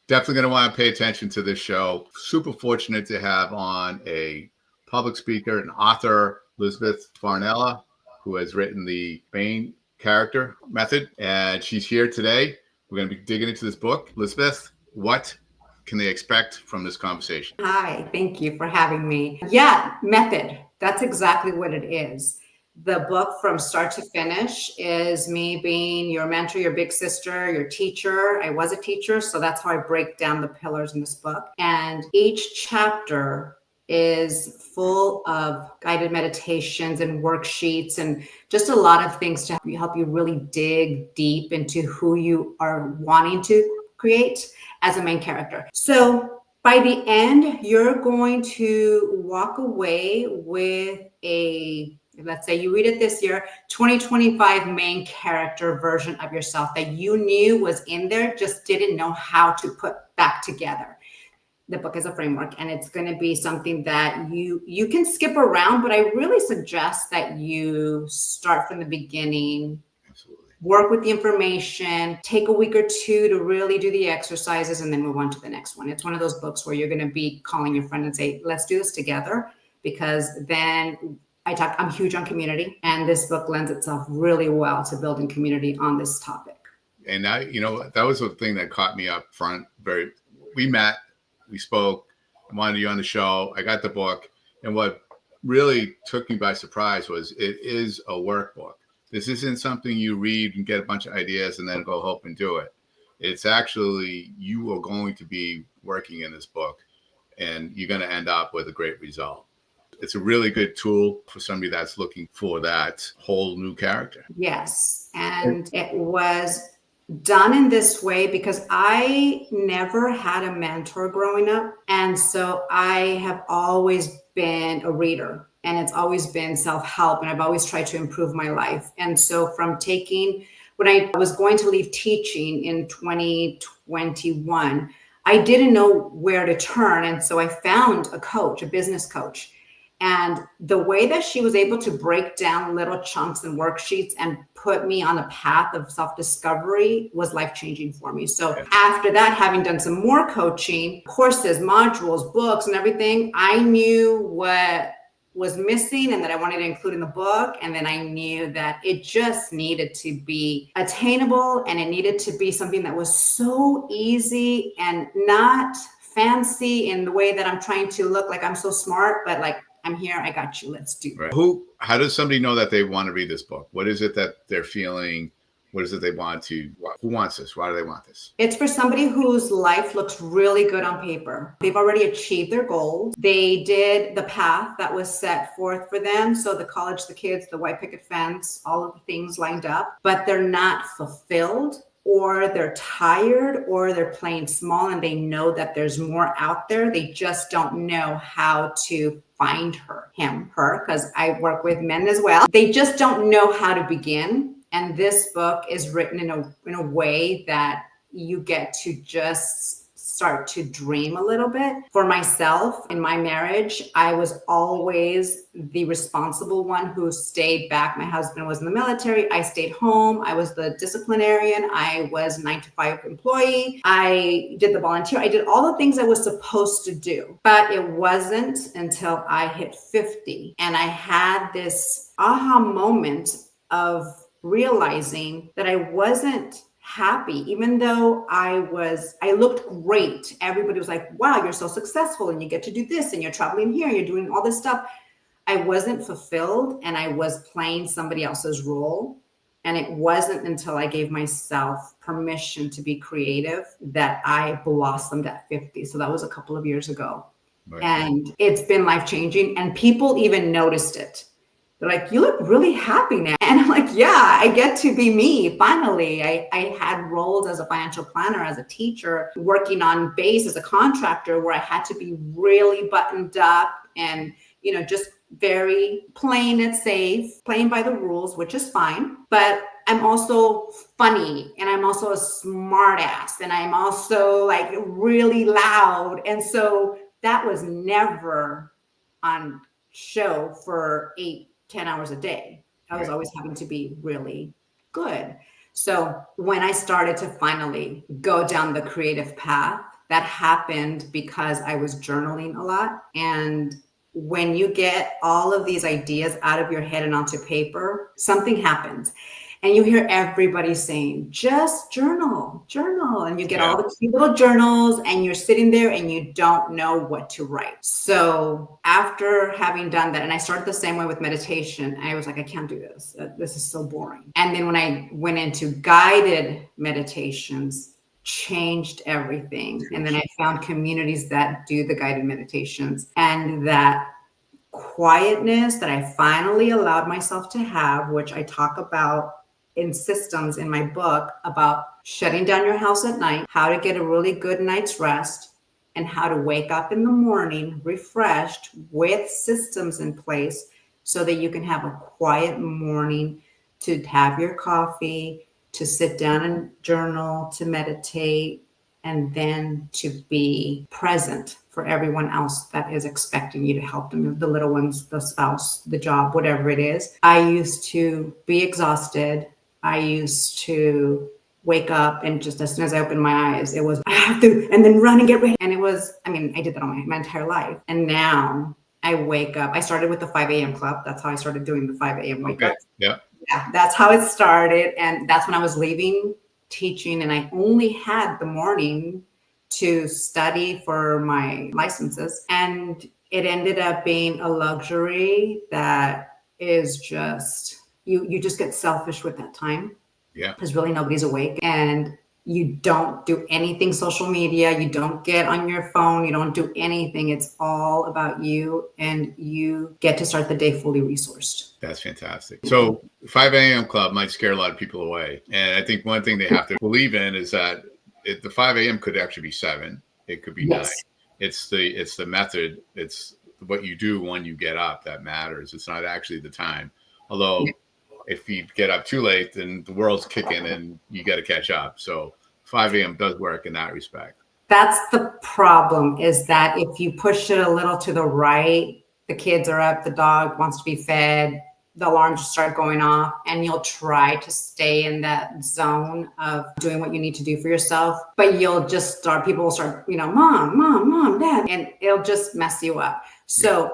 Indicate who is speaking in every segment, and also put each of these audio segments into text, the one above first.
Speaker 1: Definitely going to want to pay attention to this show. Super fortunate to have on a public speaker and author, Elizabeth Farnella, who has written the main character method. And she's here today. We're going to be digging into this book. Elizabeth, what can they expect from this conversation?
Speaker 2: Hi, thank you for having me. Yeah, method. That's exactly what it is. The book from start to finish is me being your mentor, your big sister, your teacher. I was a teacher, so that's how I break down the pillars in this book. And each chapter is full of guided meditations and worksheets and just a lot of things to help you really dig deep into who you are wanting to create as a main character. So by the end, you're going to walk away with let's say you read it this year, 2025 main character version of yourself that you knew was in there, just didn't know how to put back together. The book is a framework, and it's going to be something that you can skip around, but I really suggest that you start from the beginning.
Speaker 1: Absolutely.
Speaker 2: Work with the information, take a week or two to really do the exercises, and then move on to the next one. It's one of those books where you're going to be calling your friend and say, let's do this together, because then I'm huge on community, and this book lends itself really well to building community on this topic.
Speaker 1: And that was the thing that caught me up front. We met, we spoke, I wanted you on the show. I got the book. And what really took me by surprise was it is a workbook. This isn't something you read and get a bunch of ideas and then go home and do it. It's actually, you are going to be working in this book and you're going to end up with a great result. It's a really good tool for somebody that's looking for that whole new character.
Speaker 2: Yes. And it was done in this way because I never had a mentor growing up. And so I have always been a reader, and it's always been self-help, and I've always tried to improve my life. And so when I was going to leave teaching in 2021, I didn't know where to turn. And so I found a coach, a business coach. And the way that she was able to break down little chunks and worksheets and put me on a path of self-discovery was life-changing for me. So after that, having done some more coaching, courses, modules, books, and everything, I knew what was missing and that I wanted to include in the book. And then I knew that it just needed to be attainable, and it needed to be something that was so easy and not fancy in the way that I'm trying to look like I'm so smart, but like, I'm here, I got you, let's do it.
Speaker 1: Right. How does somebody know that they want to read this book? What is it that they're feeling? What is it they want to, who wants this? Why do they want this?
Speaker 2: It's for somebody whose life looks really good on paper. They've already achieved their goals. They did the path that was set forth for them. So the college, the kids, the white picket fence, all of the things lined up, but they're not fulfilled, or they're tired, or they're playing small and they know that there's more out there. They just don't know how to find her, because I work with men as well. They just don't know how to begin. And this book is written in a way that you get to just start to dream a little bit. For myself, in my marriage, I was always the responsible one who stayed back. My husband was in the military. I stayed home. I was the disciplinarian. I was a 9-to-5 employee. I did the volunteer. I did all the things I was supposed to do. But it wasn't until I hit 50 and I had this aha moment of realizing that I wasn't happy, even though I looked great. Everybody was like, wow, you're so successful and you get to do this and you're traveling here and you're doing all this stuff. I wasn't fulfilled, and I was playing somebody else's role. And it wasn't until I gave myself permission to be creative that I blossomed at 50. So that was a couple of years ago. Right. And it's been life-changing, and people even noticed it. They're like, you look really happy now. And I'm like, yeah, I get to be me. Finally, I had roles as a financial planner, as a teacher, working on base as a contractor, where I had to be really buttoned up and, just very playing it safe, playing by the rules, which is fine. But I'm also funny, and I'm also a smart ass, and I'm also like really loud. And so that was never on show for 8-10 hours a day. I was always having to be really good. So when I started to finally go down the creative path, that happened because I was journaling a lot. And when you get all of these ideas out of your head and onto paper, something happens. And you hear everybody saying, just journal, journal. And you get all the cute little journals and you're sitting there and you don't know what to write. So after having done that, and I started the same way with meditation, I was like, I can't do this. This is so boring. And then when I went into guided meditations, changed everything. And then I found communities that do the guided meditations, and that quietness that I finally allowed myself to have, which I talk about in systems in my book, about shutting down your house at night, how to get a really good night's rest, and how to wake up in the morning refreshed with systems in place so that you can have a quiet morning to have your coffee, to sit down and journal, to meditate, and then to be present for everyone else that is expecting you to help them, the little ones, the spouse, the job, whatever it is. I used to be exhausted. I used to wake up and just as soon as I opened my eyes, it was, I have to, and then run and get ready. And it was, I mean, I did that all my entire life. And now I wake up. I started with the 5 a.m. club. That's how I started doing the 5 a.m. wake up.
Speaker 1: Yeah,
Speaker 2: that's how it started. And that's when I was leaving teaching, and I only had the morning to study for my licenses. And it ended up being a luxury that is just, you just get selfish with that time.
Speaker 1: Yeah.
Speaker 2: Because really nobody's awake, and you don't do anything social media. You don't get on your phone. You don't do anything. It's all about you, and you get to start the day fully resourced.
Speaker 1: That's fantastic. So 5 a.m. club might scare a lot of people away. And I think one thing they have to believe in is that the 5 a.m. could actually be 7. It could be 9. It's the method. It's what you do when you get up that matters. It's not actually the time. Although if you get up too late, then the world's kicking and you got to catch up. So 5 a.m. does work in that respect.
Speaker 2: That's the problem, is that if you push it a little to the right, the kids are up, the dog wants to be fed, the alarms start going off, and you'll try to stay in that zone of doing what you need to do for yourself. But you'll just start, people will start, mom, dad, and it'll just mess you up. So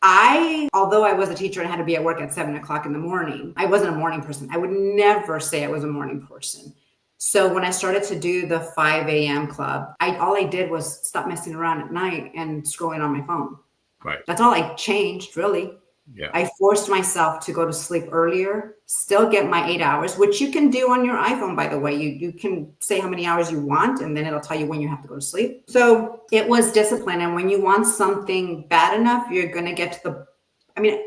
Speaker 2: although I was a teacher and had to be at work at 7 o'clock in the morning, I wasn't a morning person. I would never say I was a morning person. So when I started to do the 5 a.m. club, all I did was stop messing around at night and scrolling on my phone.
Speaker 1: Right.
Speaker 2: That's all I changed, really.
Speaker 1: Yeah.
Speaker 2: I forced myself to go to sleep earlier, still get my 8 hours, which you can do on your iPhone, by the way. You can say how many hours you want, and then it'll tell you when you have to go to sleep. So it was discipline. And when you want something bad enough, you're going to get to the,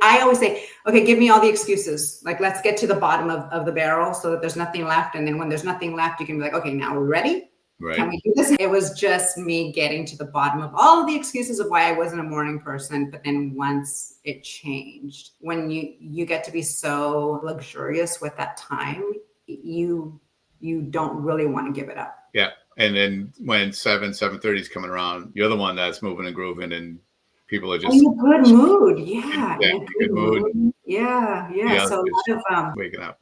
Speaker 2: I always say, okay, give me all the excuses. Like, let's get to the bottom of the barrel so that there's nothing left. And then when there's nothing left, you can be like, okay, now we're ready.
Speaker 1: Right.
Speaker 2: Can we do this? It was just me getting to the bottom of all of the excuses of why I wasn't a morning person. But then once it changed, when you get to be so luxurious with that time, you don't really want to give it up.
Speaker 1: Yeah. And then when 7:30 is coming around, you're the one that's moving and grooving, and people are just
Speaker 2: in a good mood. Yeah.
Speaker 1: in a good mood.
Speaker 2: Yeah. So a lot of
Speaker 1: waking up.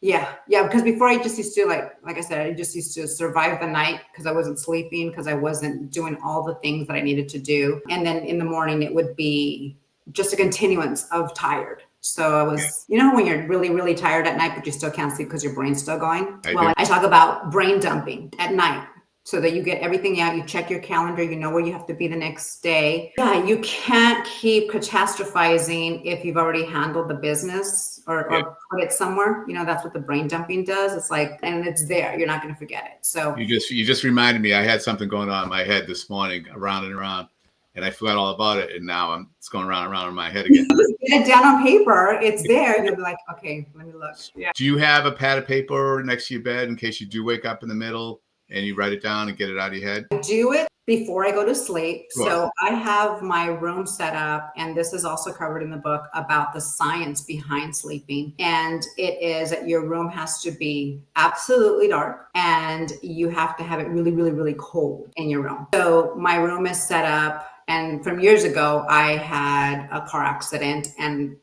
Speaker 2: Yeah. Because before I just used to, like I said, I just used to survive the night because I wasn't sleeping, because I wasn't doing all the things that I needed to do. And then in the morning, it would be just a continuance of tired. So I was, when you're really, really tired at night, but you still can't sleep because your brain's still going. I talk about brain dumping at night, so that you get everything out. You check your calendar, you know where you have to be the next day. Yeah, you can't keep catastrophizing if you've already handled the business or put it somewhere. That's what the brain dumping does. It's like, and it's there. You're not going to forget it. So
Speaker 1: you just reminded me. I had something going on in my head this morning, around and around, and I forgot all about it. And now it's going around and around in my head again.
Speaker 2: Get it down on paper. It's there. And you'll be like, okay, let me look. Yeah.
Speaker 1: Do you have a pad of paper next to your bed in case you do wake up in the middle and you write it down and get it out of your head?
Speaker 2: I do it before I go to sleep.
Speaker 1: Sure.
Speaker 2: So I have my room set up, and this is also covered in the book, about the science behind sleeping. And it is that your room has to be absolutely dark, and you have to have it really, really, really cold in your room. So my room is set up, and from years ago, I had a car accident and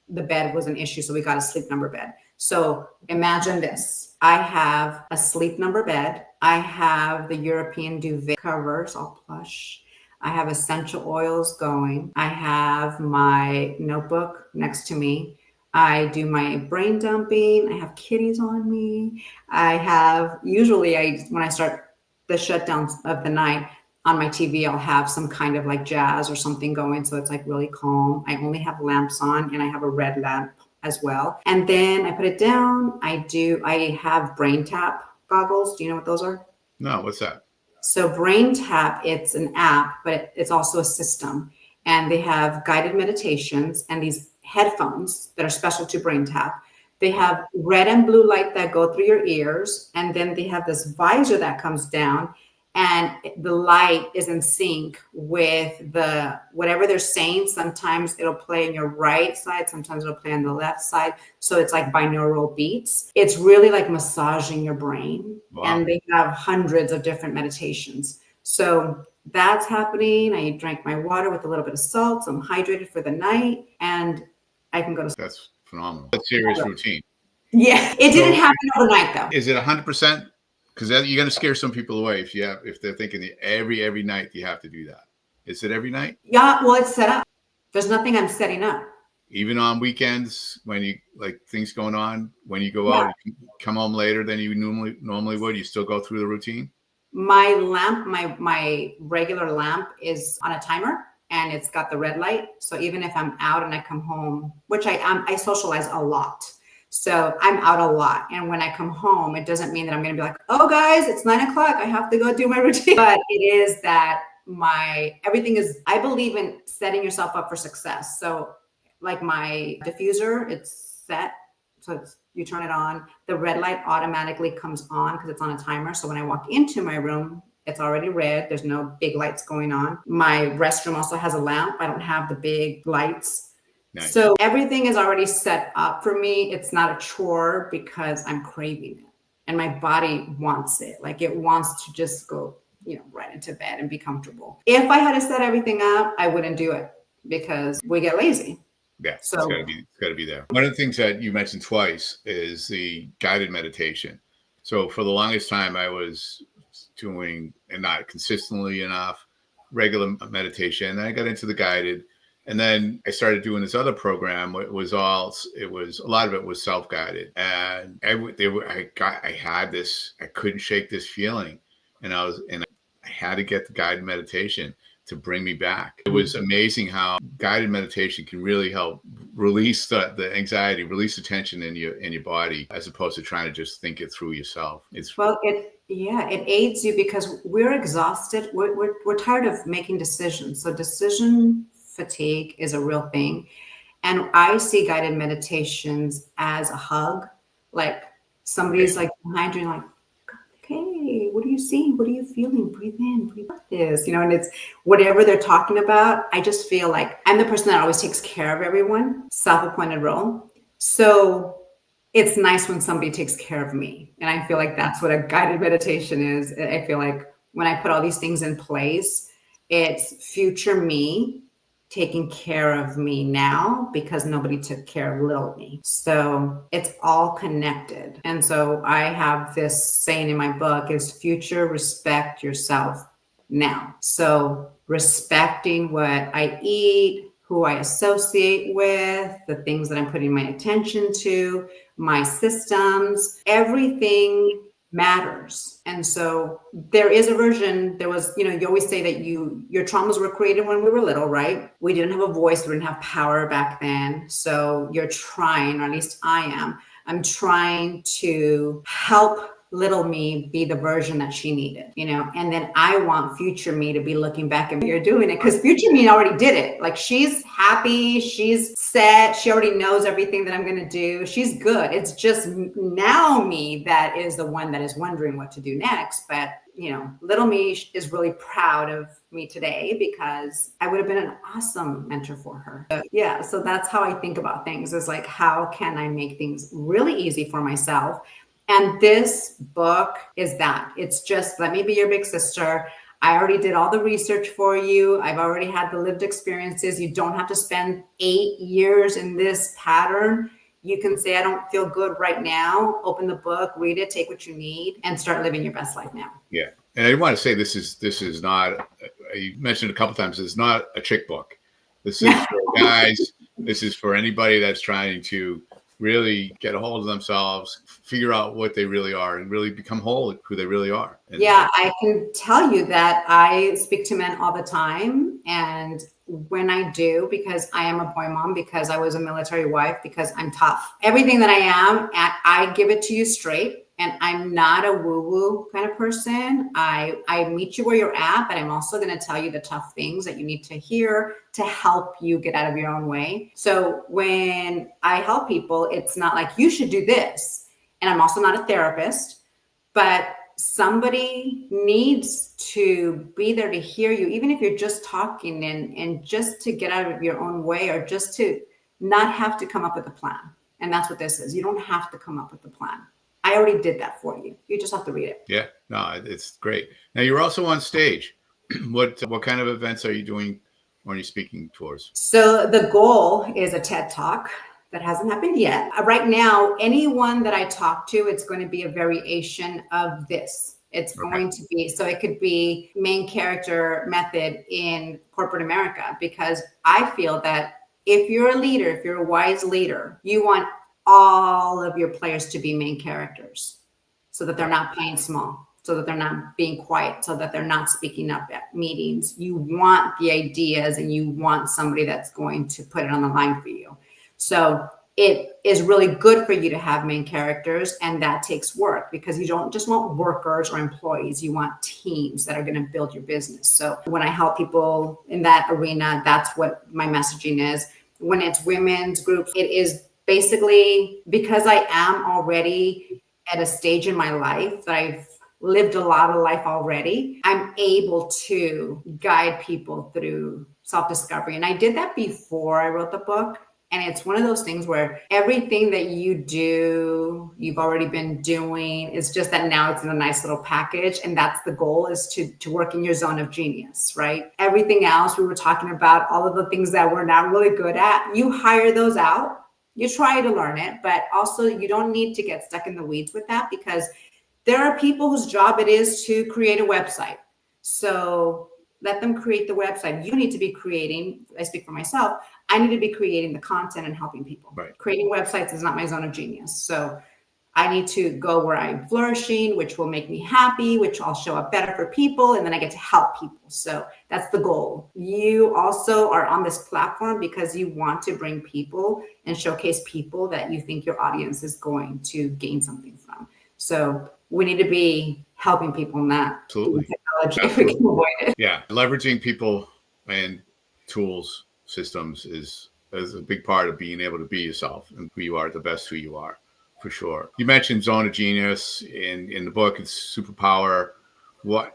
Speaker 2: the bed was an issue. So we got a sleep number bed. So imagine this. I have a sleep number bed. I have the European duvet covers, all plush. I have essential oils going. I have my notebook next to me. I do my brain dumping. I have kitties on me. I have, usually when I start the shutdowns of the night, on my TV, I'll have some kind of like jazz or something going. So it's like really calm. I only have lamps on, and I have a red lamp as well. And then I put it down. I have brain tap goggles. Do you know what those are?
Speaker 1: No, what's that?
Speaker 2: So Brain Tap, it's an app, but it's also a system. And they have guided meditations and these headphones that are special to Brain Tap. They have red and blue light that go through your ears. And then they have this visor that comes down, and the light is in sync with the whatever they're saying. Sometimes it'll play on your right side, sometimes it'll play on the left side. So it's like binaural beats. It's really like massaging your brain.
Speaker 1: Wow.
Speaker 2: And they have hundreds of different meditations. So that's happening. I drank my water with a little bit of salt, so I'm hydrated for the night, and I can go to sleep.
Speaker 1: That's phenomenal. That's serious routine.
Speaker 2: Yeah, it didn't happen overnight though.
Speaker 1: Is it 100%? Because you're going to scare some people away if they're thinking that every night you have to do that. Is it every night?
Speaker 2: Yeah, well, it's set up. There's nothing I'm setting up.
Speaker 1: Even on weekends when you like things going on, when you go out, you come home later than you normally would, you still go through the routine?
Speaker 2: My lamp, my regular lamp is on a timer, and it's got the red light. So even if I'm out and I come home, which I socialize a lot. So I'm out a lot. And when I come home, it doesn't mean that I'm going to be like, oh guys, it's 9 o'clock. I have to go do my routine. But it is that everything is, I believe in setting yourself up for success. So like my diffuser, it's set. So you turn it on. The red light automatically comes on because it's on a timer. So when I walk into my room, it's already red. There's no big lights going on. My restroom also has a lamp. I don't have the big lights. Nice. So everything is already set up for me. It's not a chore because I'm craving it, and my body wants it. Like it wants to just go, right into bed and be comfortable. If I had to set everything up, I wouldn't do it because we get lazy.
Speaker 1: Yeah, so it's got to be there. One of the things that you mentioned twice is the guided meditation. So for the longest time, I was doing, and not consistently enough, regular meditation. And then I got into the guided. And then I started doing this other program. A lot of it was self-guided, and I had this, I couldn't shake this feeling, and I had to get the guided meditation to bring me back. It was amazing how guided meditation can really help release the anxiety, release the tension in your body, as opposed to trying to just think it through yourself.
Speaker 2: It aids you because we're exhausted. We're tired of making decisions. So decision fatigue is a real thing. And I see guided meditations as a hug. Like somebody's like behind you and like, okay, what are you seeing? What are you feeling? Breathe in, breathe out this, and it's whatever they're talking about. I just feel like I'm the person that always takes care of everyone, self-appointed role. So it's nice when somebody takes care of me. And I feel like that's what a guided meditation is. I feel like when I put all these things in place, it's future me taking care of me now because nobody took care of little me. So it's all connected. And so I have this saying in my book is future respect yourself now. So respecting what I eat, who I associate with, the things that I'm putting my attention to, my systems, everything matters. And so there is a version, there was, you always say that your traumas were created when we were little, right? We didn't have a voice, we didn't have power back then. So you're trying, or at least I'm trying to help little me be the version that she needed, and then I want future me to be looking back at me, you're doing it, because future me already did it. Like she's happy, she's set, she already knows everything that I'm going to do. She's good. It's just now me that is the one that is wondering what to do next. But little me is really proud of me today because I would have been an awesome mentor for her. So that's how I think about things, is like, how can I make things really easy for myself? And this book is that. It's just, let me be your big sister. I already did all the research for you. I've already had the lived experiences. You don't have to spend 8 years in this pattern. You can say, I don't feel good right now. Open the book, read it, take what you need, and start living your best life now.
Speaker 1: Yeah. And I want to say this is not, you mentioned a couple times, it's not a chick book. This is for guys. This is for anybody that's trying to really get a hold of themselves, figure out what they really are, and really become whole who they really are. And
Speaker 2: yeah, I can tell you that I speak to men all the time. And when I do, because I am a boy mom, because I was a military wife, because I'm tough, everything that I am, I give it to you straight. And I'm not a woo-woo kind of person. I meet you where you're at, but I'm also going to tell you the tough things that you need to hear to help you get out of your own way. So when I help people, it's not like you should do this. And I'm also not a therapist, but somebody needs to be there to hear you, even if you're just talking and just to get out of your own way, or just to not have to come up with a plan. And that's what this is. You don't have to come up with a plan. I already did that for you. You just have to read it.
Speaker 1: Yeah, no, it's great. Now you're also on stage. What kind of events are you doing when you're speaking tours?
Speaker 2: So the goal is a TED Talk. That hasn't happened yet. Right now, anyone that I talk to, it's going to be a variation of this. It's going to be, so it could be main character method in corporate America, because I feel that if you're a leader, if you're a wise leader, you want all of your players to be main characters so that they're not playing small, so that they're not being quiet, so that they're not speaking up at meetings. You want the ideas, and you want somebody that's going to put it on the line for you. So it is really good for you to have main characters, and that takes work, because you don't just want workers or employees. You want teams that are going to build your business. So when I help people in that arena, that's what my messaging is. When it's women's groups, it is basically because I am already at a stage in my life that I've lived a lot of life already. I'm able to guide people through self-discovery. And I did that before I wrote the book. And it's one of those things where everything that you do, you've already been doing. It's just that now it's in a nice little package. And that's the goal, is to work in your zone of genius, right? Everything else we were talking about, all of the things that we're not really good at, you hire those out. You try to learn it, but also you don't need to get stuck in the weeds with that, because there are people whose job it is to create a website. So let them create the website. You need to be creating, I speak for myself, I need to be creating the content and helping people.
Speaker 1: Right.
Speaker 2: Creating websites is not my zone of genius. So I need to go where I'm flourishing, which will make me happy, which I'll show up better for people, and then I get to help people. So that's the goal. You also are on this platform because you want to bring people and showcase people that you think your audience is going to gain something from. So we need to be helping people in that.
Speaker 1: Absolutely.
Speaker 2: Technology, if we can avoid it.
Speaker 1: Yeah, leveraging people and tools, systems is a big part of being able to be yourself and who you are, the best who you are, for sure. You mentioned zone of genius in the book. It's superpower.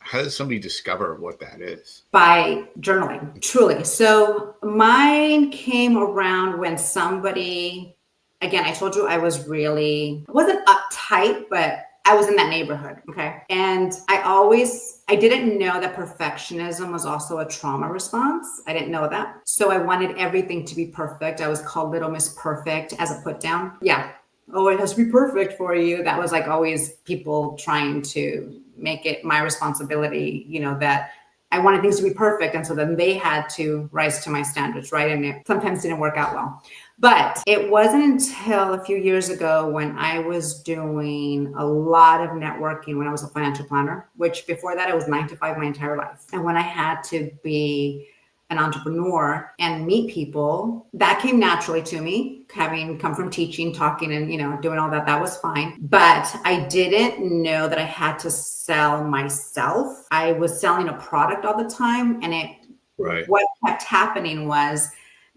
Speaker 1: How does somebody discover what that is?
Speaker 2: By journaling, truly. So mine came around when somebody, again, I told you I wasn't uptight, but I was in that neighborhood. Okay. And I didn't know that perfectionism was also a trauma response. I didn't know that. So I wanted everything to be perfect. I was called Little Miss Perfect as a put down. Yeah. Oh, it has to be perfect for you. That was like always people trying to make it my responsibility, that I wanted things to be perfect. And so then they had to rise to my standards, right? And it sometimes didn't work out well. But it wasn't until a few years ago when I was doing a lot of networking when I was a financial planner, which before that I was 9 to 5 my entire life. And when I had to be an entrepreneur and meet people, that came naturally to me, having come from teaching, talking, and doing all that. That was fine. But I didn't know that I had to sell myself. I was selling a product all the time. And what kept happening was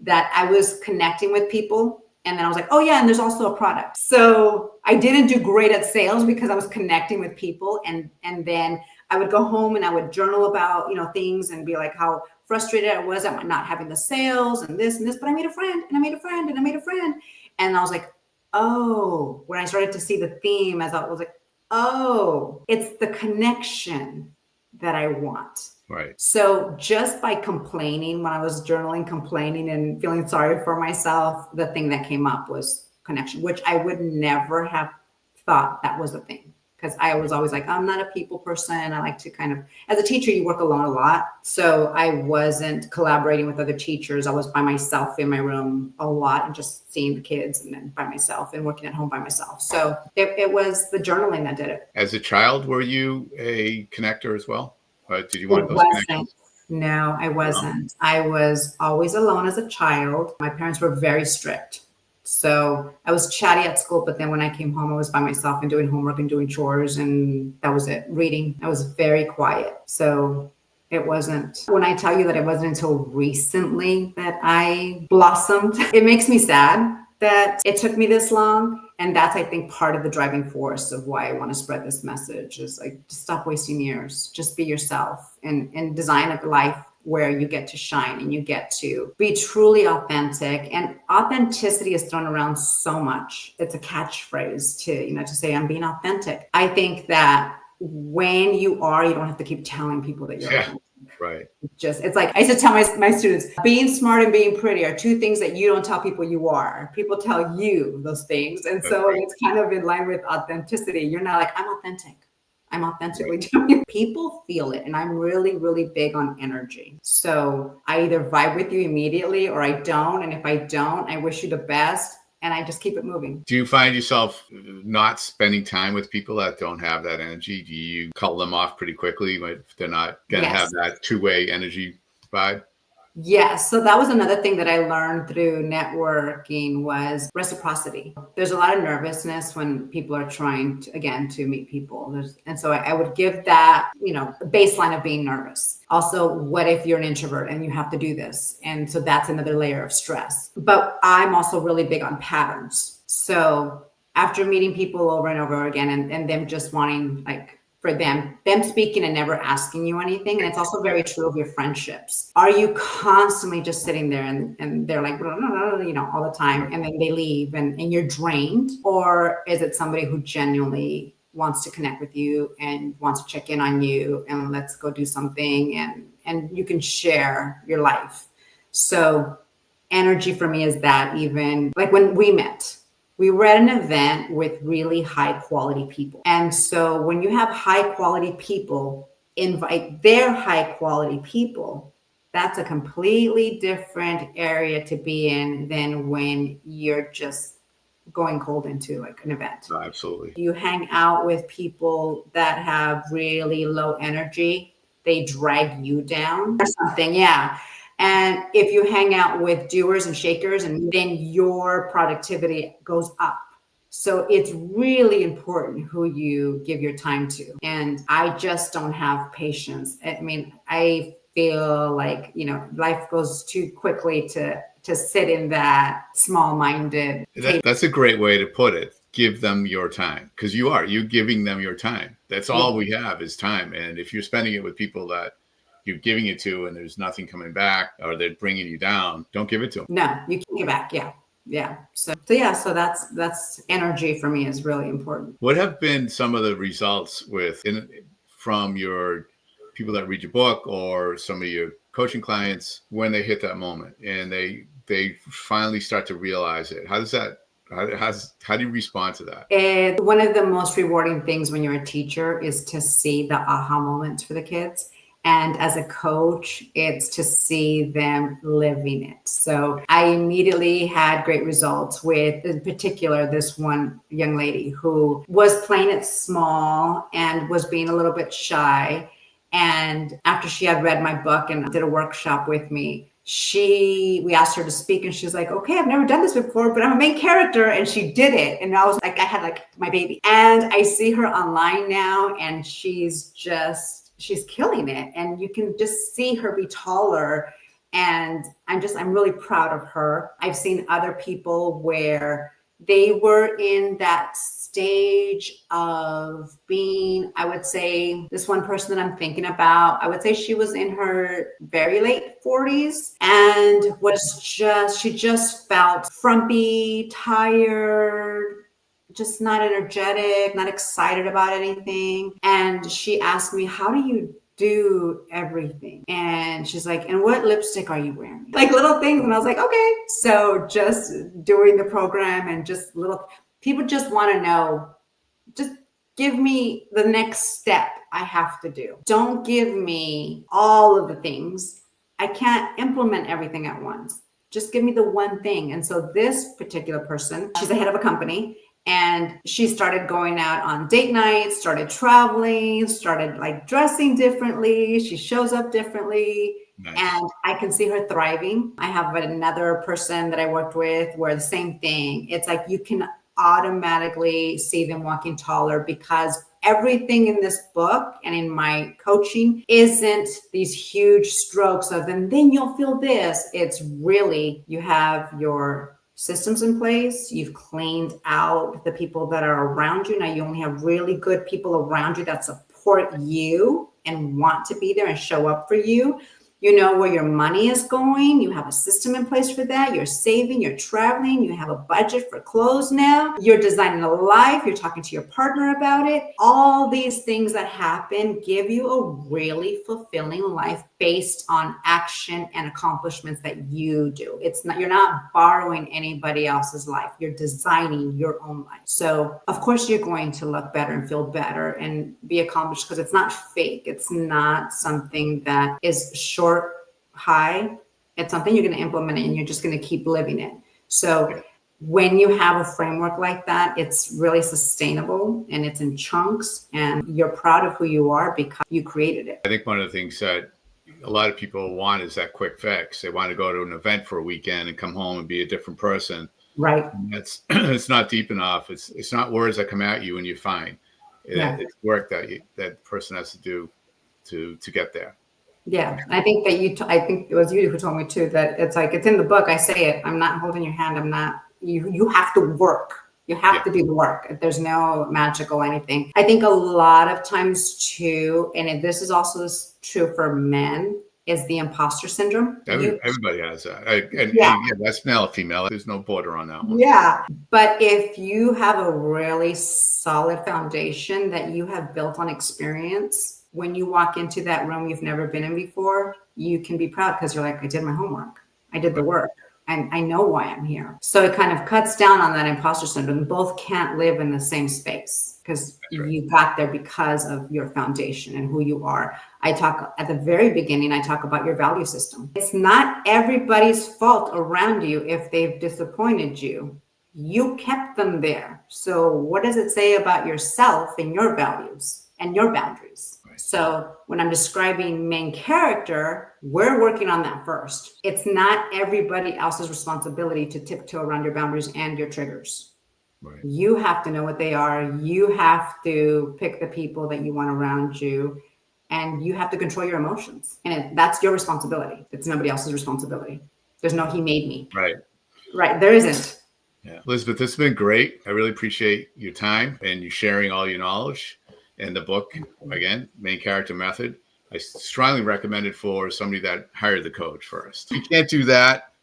Speaker 2: that I was connecting with people. And then I was like, oh yeah, and there's also a product. So I didn't do great at sales because I was connecting with people. And then I would go home and I would journal about, things and be like how frustrated I was at not having the sales and this, but I made a friend and I made a friend and I made a friend. And I was like, oh, when I started to see the theme, I was like, oh, it's the connection that I want.
Speaker 1: Right.
Speaker 2: So just by complaining, when I was journaling, complaining and feeling sorry for myself, the thing that came up was connection, which I would never have thought that was a thing. Because I was always like, I'm not a people person. I like to kind of, as a teacher, you work alone a lot. So I wasn't collaborating with other teachers. I was by myself in my room a lot and just seeing the kids and then by myself and working at home by myself. So it was the journaling that did it.
Speaker 1: As a child, were you a connector as well? Did you want
Speaker 2: It
Speaker 1: those
Speaker 2: wasn't.
Speaker 1: connections?
Speaker 2: No, I wasn't. I was always alone as a child. My parents were very strict. So I was chatty at school, but then when I came home, I was by myself and doing homework and doing chores, and that was it. Reading. I was very quiet. So it wasn't, when I tell you that it wasn't until recently that I blossomed, it makes me sad that it took me this long. And that's, I think, part of the driving force of why I want to spread this message is like, just stop wasting years, just be yourself and design a life where you get to shine and you get to be truly authentic. And authenticity is thrown around so much. It's a catchphrase to say, I'm being authentic. I think that when you are, you don't have to keep telling people that you're authentic.
Speaker 1: Right.
Speaker 2: It's like I used to tell my students, being smart and being pretty are two things that you don't tell people you are. People tell you those things. And so it's kind of in line with authenticity. You're not like, I'm authentic. I'm authentically doing it. People feel it. And I'm really, really big on energy. So I either vibe with you immediately or I don't. And if I don't, I wish you the best. And I just keep it moving.
Speaker 1: Do you find yourself not spending time with people that don't have that energy? Do you call them off pretty quickly if they're not going to have that two-way energy vibe?
Speaker 2: Yes. So that was another thing that I learned through networking was reciprocity. There's a lot of nervousness when people are trying to, again, to meet people. And so I would give that, baseline of being nervous. Also, what if you're an introvert and you have to do this? And so that's another layer of stress. But I'm also really big on patterns. So after meeting people over and over again and them just wanting for them speaking and never asking you anything. And it's also very true of your friendships. Are you constantly just sitting there and they're like, all the time, and then they leave and you're drained? Or is it somebody who genuinely wants to connect with you and wants to check in on you and let's go do something and you can share your life? So energy for me is that, even like when we met, we were at an event with really high quality people. And so when you have high quality people, invite their high quality people, that's a completely different area to be in than when you're just going cold into like an event.
Speaker 1: Oh, absolutely.
Speaker 2: You hang out with people that have really low energy, they drag you down or something. Yeah. And if you hang out with doers and shakers, and then your productivity goes up. So it's really important who you give your time to. And I just don't have patience. I mean, I feel like, life goes too quickly to sit in that small-minded.
Speaker 1: That's a great way to put it. Give them your time, because you're giving them your time. That's all we have is time. And if you're spending it with people that you're giving it to and there's nothing coming back or they're bringing you down, don't give it to them.
Speaker 2: No, you can't give back. Yeah. So that's energy for me is really important.
Speaker 1: What have been some of the results from your people that read your book or some of your coaching clients when they hit that moment and they finally start to realize it? How do you respond to that?
Speaker 2: One of the most rewarding things when you're a teacher is to see the aha moments for the kids. And as a coach, it's to see them living it. So I immediately had great results with, in particular, this one young lady who was playing it small and was being a little bit shy. And after she had read my book and did a workshop with me, we asked her to speak and she's like, okay, I've never done this before, but I'm a main character. And she did it. And I was like, I had like my baby. And I see her online now and she's killing it. And you can just see her be taller. And I'm really proud of her. I've seen other people where they were in that stage of being, I would say, this one person that I'm thinking about, I would say she was in her very late 40s and she just felt frumpy, tired, just not energetic, not excited about anything. And she asked me, how do you do everything. And she's like, and what lipstick are you wearing? Like little things. And I was like, okay. So just doing the program and just little, people just want to know, just give me the next step I have to do. Don't give me all of the things. I can't implement everything at once. Just give me the one thing. And so this particular person, she's the head of a company, and she started going out on date nights, started traveling, started like dressing differently. She shows up differently. Nice. And I can see her thriving. I have another person that I worked with where the same thing. It's like you can automatically see them walking taller, because everything in this book and in my coaching isn't these huge strokes of, and then you'll feel this. It's really, you have your systems in place. You've cleaned out the people that are around you. Now you only have really good people around you that support you and want to be there and show up for you. You know where your money is going. You have a system in place for that. You're saving, you're traveling, you have a budget for clothes now. You're designing a life. You're talking to your partner about it. All these things that happen give you a really fulfilling life based on action and accomplishments that you do. It's not, you're not borrowing anybody else's life. You're designing your own life. So of course you're going to look better and feel better and be accomplished, because it's not fake. It's not something that is short high. It's something you're going to implement and you're just going to keep living it. So when you have a framework like that, it's really sustainable and it's in chunks, and you're proud of who you are because you created it.
Speaker 1: I think one of the things that a lot of people want is that quick fix. They want to go to an event for a weekend and come home and be a different person.
Speaker 2: Right.
Speaker 1: And that's it's not deep enough. It's not words that come at you and you're fine. It's work that the person has to do to get there.
Speaker 2: Yeah, I think that I think it was you who told me too, that it's like, it's in the book. I say it. I'm not holding your hand. I'm not. You have to work. You have to do the work. There's no magical anything. I think a lot of times too, and this is also true for men, is the imposter syndrome.
Speaker 1: Everybody has that. And that's male or female. There's no border on that one.
Speaker 2: Yeah. But if you have a really solid foundation that you have built on experience, when you walk into that room you've never been in before, you can be proud because you're like, I did my homework. I did the work. And I know why I'm here. So it kind of cuts down on that imposter syndrome. Both can't live in the same space because you got there because of your foundation and who you are. I talk at the very beginning, I talk about your value system. It's not everybody's fault around you if they've disappointed you. You kept them there. So what does it say about yourself and your values and your boundaries? So when I'm describing main character, we're working on that first. It's not everybody else's responsibility to tiptoe around your boundaries and your triggers. Right. You have to know what they are. You have to pick the people that you want around you, and you have to control your emotions. And that's your responsibility. It's nobody else's responsibility. There's no, he made me.
Speaker 1: Right.
Speaker 2: Right. There isn't.
Speaker 1: Yeah. Elizabeth, this has been great. I really appreciate your time and you sharing all your knowledge. And the book, again, Main Character Method, I strongly recommend it for somebody that hired the coach first. If you can't do that,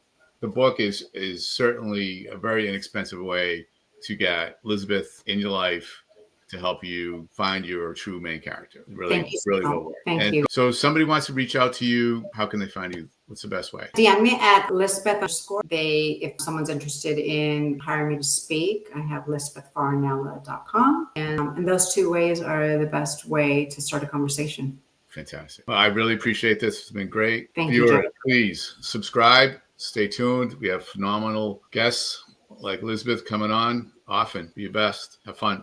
Speaker 1: the book is certainly a very inexpensive way to get Elizabeth in your life to help you find your true main character. Really will work.
Speaker 2: Thank you.
Speaker 1: So if somebody wants to reach out to you, how can they find you? What's the best way?
Speaker 2: DM me at Lisbeth_. If someone's interested in hiring me to speak, I have lisbethfarnella.com. And those two ways are the best way to start a conversation.
Speaker 1: Fantastic. Well, I really appreciate this. It's been great.
Speaker 2: Thank you.
Speaker 1: Please subscribe. Stay tuned. We have phenomenal guests like Elizabeth coming on often. Be your best. Have fun.